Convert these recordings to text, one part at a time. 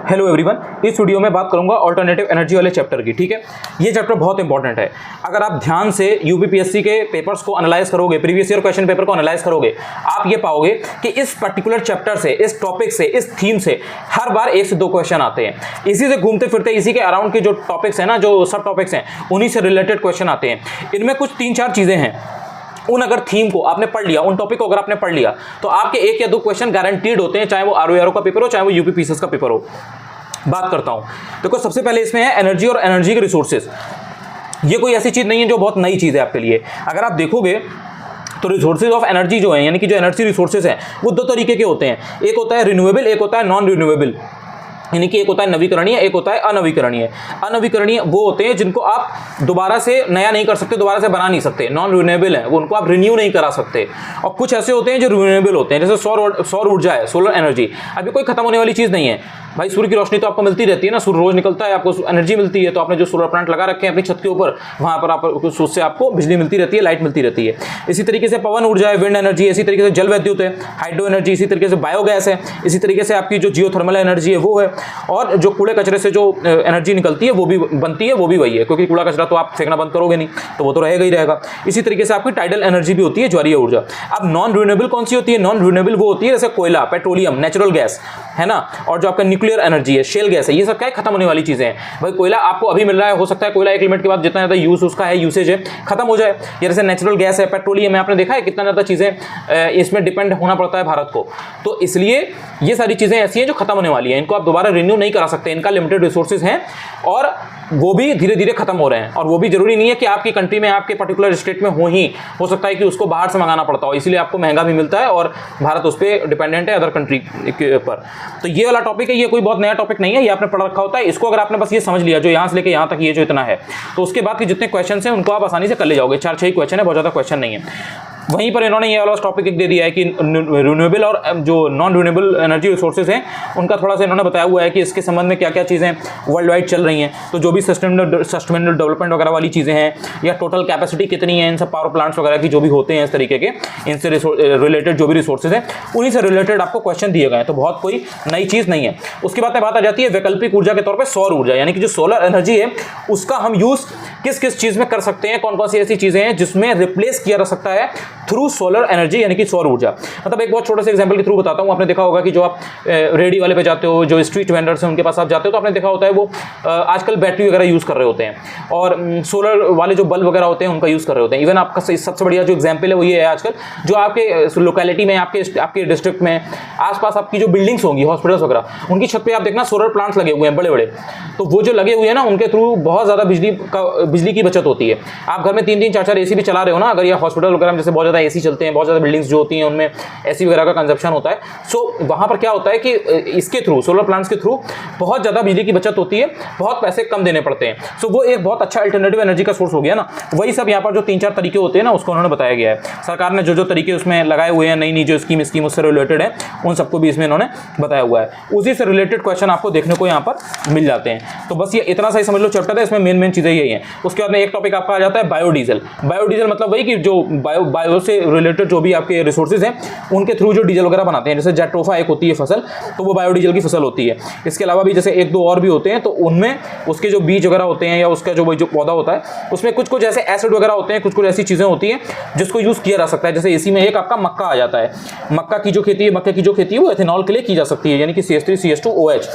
Hello everyone, इस video में बात करूंगा अल्टरनेटिव एनर्जी वाले चैप्टर की। ठीक है, ये चैप्टर बहुत इंपॉर्टेंट है। अगर आप ध्यान से यूपीपीएससी के पेपर्स को एनालाइज करोगे, प्रीवियस ईयर क्वेश्चन पेपर को एनालाइज करोगे, आप ये पाओगे कि इस पर्टिकुलर चैप्टर से, इस टॉपिक से, इस थीम से हर बार 1 से 2 क्वेश्चन आते हैं। इसी से घूमते फिरते इसी के अराउंड के जो टॉपिक्स हैं ना, जो सब टॉपिक्स हैं, उन्हीं से रिलेटेड क्वेश्चन आते हैं। इनमें कुछ 3-4 चीजें हैं, उन अगर थीम को आपने पढ़ लिया, उन टॉपिक को अगर आपने पढ़ लिया, तो आपके 1 या 2 क्वेश्चन गारंटीड होते हैं, चाहे वो आरओ का पेपर हो, चाहे वो यूपीपीएससी का पेपर हो। बात करता हूं, देखो सबसे पहले इसमें है एनर्जी और एनर्जी के रिसोर्सेज। ये कोई ऐसी चीज नहीं है जो बहुत नई चीज है आपके लिए। अगर आप देखोगे तो रिसोर्सेज ऑफ एनर्जी जो है, यानी कि जो एनर्जी रिसोर्सेज हैं, वो 2 तरीके के होते हैं। एक होता है रिन्यूएबल, एक होता है नॉन रिन्यूएबल। यानी कि एक होता है नवीकरणीय, एक होता है अनवीकरणीय। अनवीकरणीय वो होते हैं जिनको आप दोबारा से नया नहीं कर सकते, दोबारा से बना नहीं सकते, नॉन रिन्यूएबल है, वो उनको आप रिन्यू नहीं करा सकते। और कुछ ऐसे होते हैं जो रिन्यूएबल होते हैं, जैसे सौर ऊर्जा है, सोलर एनर्जी। अभी कोई खत्म होने वाली चीज नहीं है भाई, सूर्य की रोशनी तो आपको मिलती रहती है ना, सूर्य रोज निकलता है, आपको एनर्जी मिलती है। तो आपने जो सोलर प्लांट लगा रखे हैं अपनी छत के ऊपर, वहां पर आप उससे आपको बिजली मिलती रहती है, लाइट मिलती रहती है। इसी तरीके से पवन ऊर्जा है, विंड एनर्जी, इसी तरीके से जल विद्युत है, हाइड्रो एनर्जी, इसी तरीके से बायोगैस है, इसी तरीके से आपकी जो जियोथर्मल एनर्जी है वो है, और जो कूड़े कचरे से जो एनर्जी निकलती है वो भी बनती है, वो भी वही है, क्योंकि कूड़ा कचरा तो आप फेंकना बंद करोगे नहीं, तो वो तो रहेगा ही रहेगा। इसी तरीके से आपकी टाइडल एनर्जी भी होती है, ज्वारीय ऊर्जा। अब नॉन रिन्यूएबल कौन सी होती है? नॉन रिन्यूएबल वो होती है जैसे कोयला, पेट्रोलियम, नेचुरल गैस है ना, और जो आपका न्यूक्लियर एनर्जी है, शेल गैस है, ये सब क्या है, खत्म होने वाली चीजें हैं। भाई कोयला आपको अभी मिल रहा है, हो सकता है कोयला एक लिमिट के बाद जितना ज्यादा यूज उसका है, यूसेज है, खत्म हो जाए। ये जैसे नेचुरल गैस है, पेट्रोलियम है, आपने देखा है कितना ज्यादा चीजें इसमें डिपेंड होना पड़ता है भारत को। तो इसलिए ये सारी चीजें ऐसी हैं जो खत्म होने वाली हैं, इनको आप दोबारा रिन्यू नहीं करा सकते, इनका लिमिटेड रिसोर्सेज हैं और वो भी धीरे धीरे खत्म हो रहे हैं। और वो भी जरूरी नहीं है कि आपकी कंट्री में, आपके पर्टिकुलर स्टेट में हो सकता है कि उसको बाहर से मंगाना पड़ता हो, इसीलिए आपको महंगा भी मिलता है और भारत उस पर डिपेंडेंट है अदर कंट्री के ऊपर। तो ये वाला टॉपिक है, ये कोई बहुत नया टॉपिक नहीं है, ये आपने पढ़ रखा होता है। इसको अगर आपने बस ये समझ लिया, जो यहाँ से लेके यहाँ तक ये जो इतना है, तो उसके बाद के जितने क्वेश्चन हैं उनको आप आसानी से कर ले जाओगे। 4-6 क्वेश्चन है, बहुत ज्यादा क्वेश्चन नहीं है। वहीं पर इन्होंने ये वाला टॉपिक एक दे दिया है कि रिन्यूएबल और जो नॉन रिन्यूएबल एनर्जी रिसोर्सेज हैं उनका थोड़ा सा इन्होंने बताया हुआ है कि इसके संबंध में क्या क्या चीज़ें वर्ल्ड वाइड चल रही हैं। तो जो भी सस्टेनेबल डेवलपमेंट वगैरह वाली चीज़ें हैं, या टोटल कैपेसिटी कितनी है इन सब पावर प्लांट्स वगैरह की, जो भी होते हैं इस तरीके के, इनसे रिलेटेड जो भी रिसोर्सेज हैं उन्हीं से रिलेटेड आपको क्वेश्चन दिए गए हैं। तो बहुत कोई नई चीज़ नहीं है। उसके बाद बात आ जाती है वैकल्पिक ऊर्जा के तौर पर सौर ऊर्जा, यानी कि जो सोलर एनर्जी है उसका हम यूज़ किस किस चीज़ में कर सकते हैं, कौन कौन सी ऐसी चीज़ें हैं जिसमें रिप्लेस किया जा सकता है थ्रू सोलर एनर्जी, यानी कि सौर ऊर्जा। मतलब एक बहुत छोटे से एग्जांपल के थ्रू बताता हूं। आपने देखा होगा कि जो आप रेडी वाले पे जाते हो, जो स्ट्रीट वेंडर्स हैं उनके पास आप जाते हो, तो आपने देखा होता है वो आजकल बैटरी वगैरह यूज कर रहे होते हैं, और सोलर वाले जो बल्ब वगैरह होते हैं उनका यूज कर रहे होते हैं। इवन आपका सबसे बढ़िया जो एग्जाम्पल है वो ये है, आजकल जो आपके लोकेलिटी में, आपके डिस्ट्रिक्ट में आसपास आपकी जो बिल्डिंग्स होंगी, हॉस्पिटल्स वगैरह, उनकी छत पे आप देखना सोलर प्लांट्स लगे हुए हैं बड़े बड़े। तो वो जो लगे हुए हैं ना, उनके थ्रू बहुत ज्यादा बिजली की बचत होती है। आप घर में 3-3, 4-4 एसी भी चला रहे हो ना, अगर ये हॉस्पिटल वगैरह में जैसे बहुत ज्यादा एसी चलते हैं, बहुत ज्यादा बिल्डिंग्स जो होती हैं उनमें एसी वगैरह का कंजप्शन होता है। सो वहां पर क्या होता है कि इसके थ्रू, सोलर प्लांट्स के थ्रू बहुत ज्यादा बिजली की बचत होती है, बहुत पैसे कम देने पड़ते हैं। सो वो एक बहुत अच्छा अल्टरनेटिव एनर्जी का सोर्स हो गया ना। वही सब यहाँ पर जो 3-4 तरीके होते हैं ना, उसको उन्होंने बताया गया है। सरकार ने जो तरीके उसमें लगाए हुए हैं, नई नई जो स्कीम उससे रिलेटेड है, उन सबको भी इसमें इन्होंने बताया हुआ है। उसी से रिलेटेड क्वेश्चन आपको देखने को यहाँ पर मिल जाते हैं। तो बस ये इतना सा ही समझ लो चैप्टर है, इसमें मेन चीजें यही है। उसके बाद में एक टॉपिक आपका आ जाता है बायोडीजल। बायोडीजल मतलब वही कि जो बायो से रिलेटेड जो भी आपके रिसोर्सेज हैं उनके थ्रू जो डीजल वगैरह बनाते हैं, जैसे जेट्रोफा एक होती है फसल, तो वो बायोडीजल की फसल होती है। इसके अलावा भी जैसे 1-2 और भी होते हैं, तो उनमें उसके जो बीज वगैरह होते हैं या उसका जो पौधा होता है, उसमें कुछ ऐसे एसिड वगैरह होते हैं, कुछ ऐसी चीजें होती हैं जिसको यूज किया जा सकता है। जैसे इसी में एक आपका मक्का आ जाता है। मक्का की जो खेती है वो एथेनॉल के लिए की जा सकती है, यानी कि CH3CH2OH।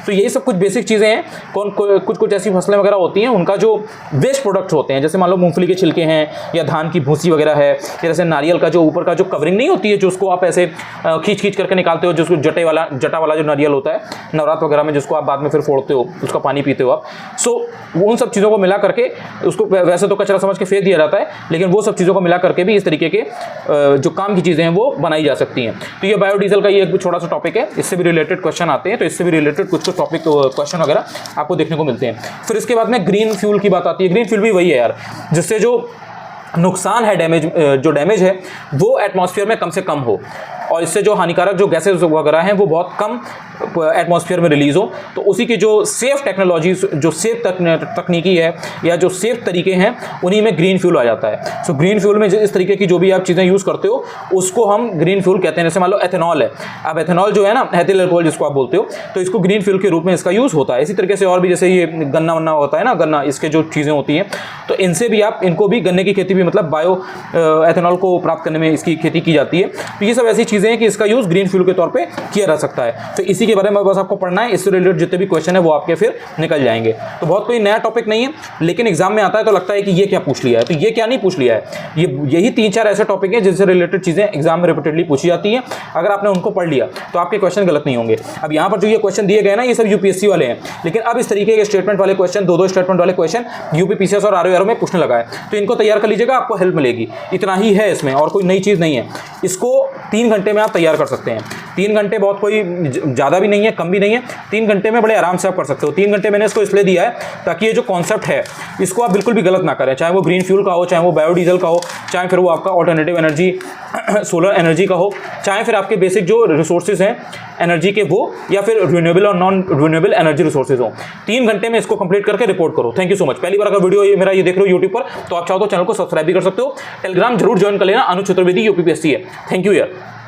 तो यही सब कुछ बेसिक चीजें हैं। कुछ ऐसी फसलें वगैरह होती हैं, उनका जो वेस्ट प्रोडक्ट्स होते हैं, जैसे मान लो मूंगफली के छिलके हैं, या धान की भूसी वगैरह है, या जैसे नारियल का जो ऊपर का जो कवरिंग नहीं होती है, जो उसको आप ऐसे खींच करके निकालते हो, जिसको जटा वाला जो नारियल होता है नवरात्र वगैरह में, जिसको आप बाद में फिर फोड़ते हो, उसका पानी पीते हो आप। सो उन सब चीज़ों को मिला करके, उसको वैसे तो कचरा समझ के फेंक दिया जाता है, लेकिन वो सब चीज़ों को मिला करके भी इस तरीके के जो काम की चीज़ें हैं वो बनाई जा सकती हैं। तो ये बायोडीजल का ये एक छोटा सा टॉपिक है, इससे भी रिलेटेड क्वेश्चन आते हैं। तो इससे भी रिलेटेड कुछ टॉपिक क्वेश्चन वगैरह आपको देखने को मिलते हैं। फिर इसके बाद में ग्रीन फ्यूल की बात आती है। ग्रीन फ्यूल भी वही है यार, जिससे जो नुकसान है, जो डैमेज है वो एटमॉस्फेयर में कम से कम हो। और इससे जो हानिकारक जो गैसेज वगैरह हैं वो बहुत कम एटमॉस्फेयर में रिलीज हो। तो उसी की जो सेफ टेक्नोलॉजी, जो सेफ तकनीकी है या जो सेफ तरीके हैं, उन्हीं में ग्रीन फ्यूल आ जाता है। सो ग्रीन फ्यूल में इस तरीके की जो भी आप चीज़ें यूज़ करते हो उसको हम ग्रीन फ्यूल कहते हैं। जैसे मान लो एथेनॉल है, अब एथेनॉल जो है ना, एथिल अल्कोहल जिसको आप बोलते हो, तो इसको ग्रीन फ्यूल के रूप में इसका यूज़ होता है। इसी तरीके से और भी, जैसे ये गन्ना वन्ना होता है ना, गन्ना, इसके जो चीज़ें होती हैं, तो इनसे भी आप, इनको भी गन्ने की खेती भी मतलब बायो एथेनॉल को प्राप्त करने में इसकी खेती की जाती है। तो ये सब ऐसी चीज़ें हैं कि इसका यूज़ ग्रीन फ्यूल के तौर पर किया जा सकता है। तो इसी के बारे में बस आपको पढ़ना है, इससे रिलेटेड जितने भी क्वेश्चन है वो आपके फिर निकल जाएंगे। तो बहुत कोई नया टॉपिक नहीं है, लेकिन एग्जाम में आता है तो लगता है कि ये क्या पूछ लिया है, तो ये क्या नहीं पूछ लिया है। यही 3-4 ऐसे टॉपिक हैं जिनसे रिलेटेड चीज़ें एग्जाम में रिपीटेडली पूछी जाती हैं। अगर आपने उनको पढ़ लिया तो आपके क्वेश्चन गलत नहीं होंगे। अब यहाँ पर जो ये क्वेश्चन दिए गए ना, ये सब यूपीएससी वाले हैं, लेकिन अब इस तरीके के स्टेटमेंट वाले क्वेश्चन, 2-2 स्टेटमेंट वाले क्वेश्चन यूपी पीसीएस और आरओ में पूछने लगा है। तो इनको तैयार कर लीजिएगा, आपको हेल्प मिलेगी। इतना ही है इसमें, और कोई नई चीज़ नहीं है। इसको 3 घंटे में आप तैयार कर सकते हैं। 3 घंटे बहुत कोई ज़्यादा भी नहीं है, कम भी नहीं है। 3 घंटे में बड़े आराम से आप कर सकते हो। 3 घंटे मैंने इसको इसलिए दिया है ताकि ये जो कॉन्सेप्ट है इसको आप बिल्कुल भी गलत ना करें, चाहे वो ग्रीन फ्यूल का हो, चाहे वो बायोडीजल का हो, चाहे फिर वो आपका ऑल्टरनेटिव एनर्जी सोलर एनर्जी का हो, चाहे फिर आपके बेसिक जो रिसोर्सेज हैं एनर्जी के वो, या फिर रिन्यूएबल और नॉन रिन्यूएबल एनर्जी रिसोर्सेज हो। 3 घंटे में इसको कंप्लीट करके रिपोर्ट करो। Thank you so much. पहली बार अगर वीडियो मेरा ये देख रहे हो यूट्यूब पर, तो आप चाहो तो चैनल को सब्सक्राइब भी कर सकते हो। टेलीग्राम जरूर ज्वाइन कर लेना, अनुज चतुर्वेदी यूपीपीएससी है। थैंक यू यार।